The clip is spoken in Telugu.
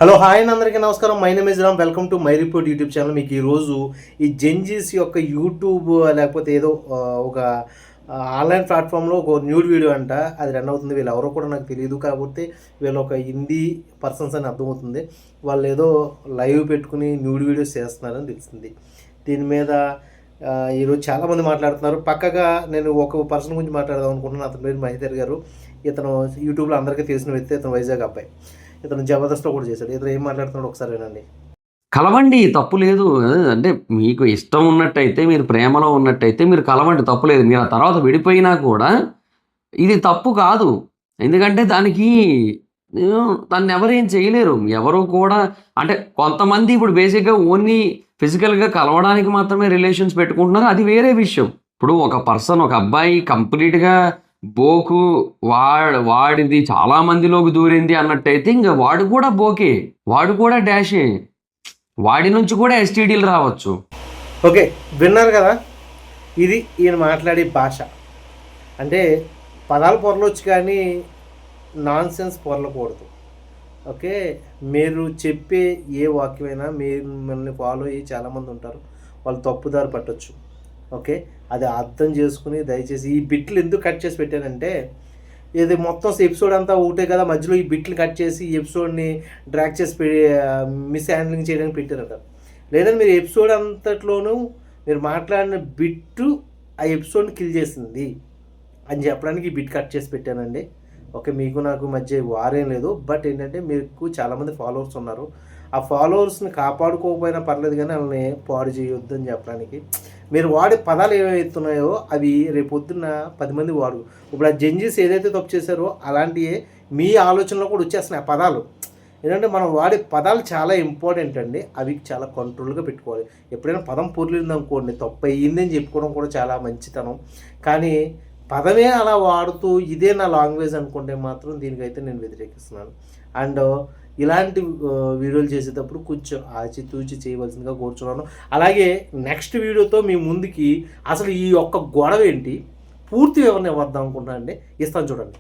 హలో హాయ్ అండి, అందరికీ నమస్కారం. My name is Ram. Welcome to my report YouTube channel. మీకు ఈరోజు ఈ జెన్జీస్ యొక్క యూట్యూబ్ లేకపోతే ఏదో ఒక ఆన్లైన్ ప్లాట్ఫామ్లో ఒక న్యూడ్ వీడియో అంట, అది రన్ అవుతుంది. వీళ్ళు ఎవరో కూడా నాకు తెలియదు, కాకపోతే వీళ్ళు ఒక హిందీ పర్సన్స్ అని అర్థమవుతుంది. వాళ్ళు ఏదో లైవ్ పెట్టుకుని న్యూడ్ వీడియోస్ చేస్తున్నారని తెలిసింది. దీని మీద ఈరోజు చాలామంది మాట్లాడుతున్నారు. పక్కగా నేను ఒక పర్సన్ గురించి మాట్లాడదాం అనుకుంటున్నాను. అతని పేరు మహేందర్ గారు. ఇతను యూట్యూబ్లో అందరికీ తెలిసిన వ్యక్తి. ఇతను వైజాగ్ అబ్బాయి. ఇతను జబర్దస్త్లో కూడా చేశాడు. ఇతను ఏం మాట్లాడుతున్నాడు ఒకసారి వినండి. కలవండి, తప్పు లేదు. అంటే మీకు ఇష్టం ఉన్నట్టయితే, మీరు ప్రేమలో ఉన్నట్టయితే మీరు కలవండి, తప్పు లేదు. మీరు ఆ తర్వాత విడిపోయినా కూడా ఇది తప్పు కాదు. ఎందుకంటే దానికి దాన్ని ఎవరేం చేయలేరు. ఎవరు కూడా అంటే కొంతమంది ఇప్పుడు బేసిక్‌గా ఓన్లీ ఫిజికల్‌గా కలవడానికి మాత్రమే రిలేషన్స్ పెట్టుకుంటున్నారు. అది వేరే విషయం. ఇప్పుడు ఒక పర్సన్, ఒక అబ్బాయి కంప్లీట్‌గా బోకు వాడిది చాలా మందిలోకి దూరింది అన్నట్టయితే ఇంక వాడు కూడా బోకే, వాడు కూడా డాషే, వాడి నుంచి కూడా ఎస్టీడీలు రావచ్చు. ఓకే, విన్నారు కదా. ఇది ఈయన మాట్లాడే భాష. అంటే పదాలు పొరలొచ్చు కానీ నాన్ సెన్స్ పొరలకూడదు. ఓకే, మీరు చెప్పే ఏ వాక్యమైనా మిమ్మల్ని ఫాలో అయ్యి చాలామంది ఉంటారు, వాళ్ళు తప్పుదారి పట్టొచ్చు. ఓకే, అది అర్థం చేసుకుని దయచేసి ఈ బిట్లు ఎందుకు కట్ చేసి పెట్టానంటే, ఇది మొత్తం ఎపిసోడ్ అంతా ఒకటే కదా, మధ్యలో ఈ బిట్లు కట్ చేసి ఈ ఎపిసోడ్ని డ్రాక్ చేసి మిస్ హ్యాండ్లింగ్ చేయడానికి పెట్టారట. లేదంటే మీరు ఎపిసోడ్ అంతట్లోనూ మీరు మాట్లాడిన బిట్టు ఆ ఎపిసోడ్ని కిల్ చేసింది అని చెప్పడానికి ఈ బిట్ కట్ చేసి పెట్టానండి. ఓకే, మీకు నాకు మధ్య వారేం లేదు. బట్ ఏంటంటే మీకు చాలామంది ఫాలోవర్స్ ఉన్నారు. ఆ ఫాలోవర్స్ని కాపాడుకోకపోయినా పర్లేదు కానీ వాళ్ళని పాడు చేయొద్దు అని చెప్పడానికి. మీరు వాడే పదాలు ఏవైతున్నాయో అవి రేపొద్దున్న 10 మంది వాడు. ఇప్పుడు ఆ జెన్జీస్ ఏదైతే తప్పు చేశారో అలాంటివే మీ ఆలోచనలో కూడా వచ్చేస్తున్నాయి ఆ పదాలు. ఏంటంటే మనం వాడే పదాలు చాలా ఇంపార్టెంట్ అండి. అవి చాలా కంట్రోల్గా పెట్టుకోవాలి. ఎప్పుడైనా పదం పొర్లిందనుకోండి, తప్పు అయ్యిందని చెప్పుకోవడం కూడా చాలా మంచితనం. కానీ పదమే అలా వాడుతూ ఇదే నా లాంగ్వేజ్ అనుకుంటే మాత్రం దీనికైతే నేను వ్యతిరేకిస్తున్నాను. అండ్ ఇలాంటి వీడియోలు చేసేటప్పుడు కొంచెం ఆచితూచి చేయవలసిందిగా కోరుచున్నాను. అలాగే నెక్స్ట్ వీడియోతో మీ ముందుకి అసలు ఈ ఒక్క గొడవ ఏంటి పూర్తి వివరణ ఇవ్వద్దాం అనుకుంటున్నాను అండి. ఇస్తాను చూడండి.